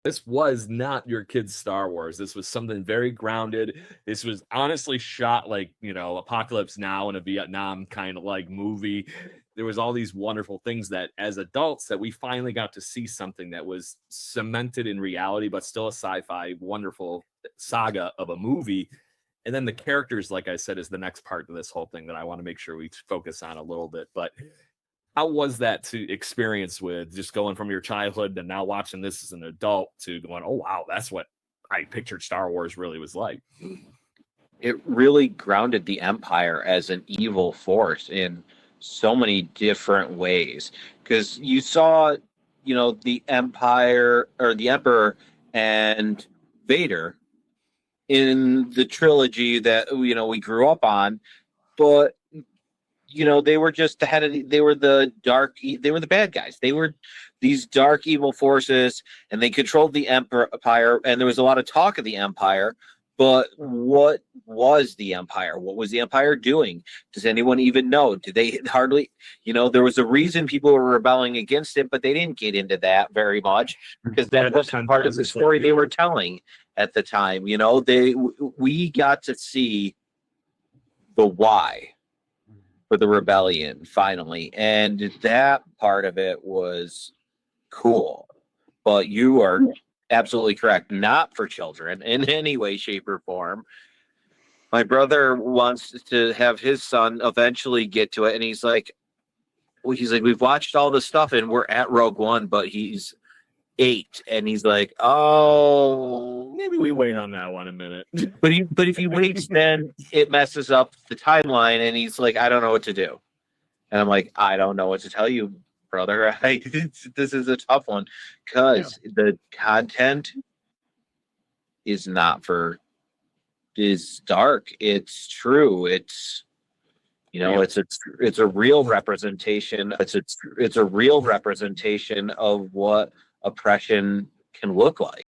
This was not your kid's Star Wars. This was something very grounded. This was honestly shot like, Apocalypse Now in a Vietnam kind of like movie. There was all these wonderful things that as adults that we finally got to see something that was cemented in reality, but still a sci-fi wonderful saga of a movie. And then the characters, like I said, is the next part of this whole thing that I want to make sure we focus on a little bit. But how was that to experience with just going from your childhood to now watching this as an adult to going, oh wow, that's what I pictured Star Wars really was like? It really grounded the Empire as an evil force in so many different ways. Because you saw, the Empire or the Emperor and Vader in the trilogy that we grew up on, but they were just the head of they were the they were the bad guys. They were these dark evil forces, and they controlled the Empire. And there was a lot of talk of the Empire, but what was the Empire? What was the Empire doing? Does anyone even know? Did they hardly? There was a reason people were rebelling against it, but they didn't get into that very much because that wasn't part of the story they were telling at the time. We got to see the why for the rebellion finally, and that part of it was cool. But you are absolutely correct, not for children in any way, shape, or form. My brother wants to have his son eventually get to it, and he's like, we've watched all this stuff and we're at Rogue One, but he's 8, and he's like, oh, Maybe we wait on that one a minute. but if he waits, then it messes up the timeline, and he's like, I don't know what to do. And I'm like, I don't know what to tell you, brother. This is a tough one because the content is not for is dark. It's true. It's a real representation. It's a real representation of what oppression can look like.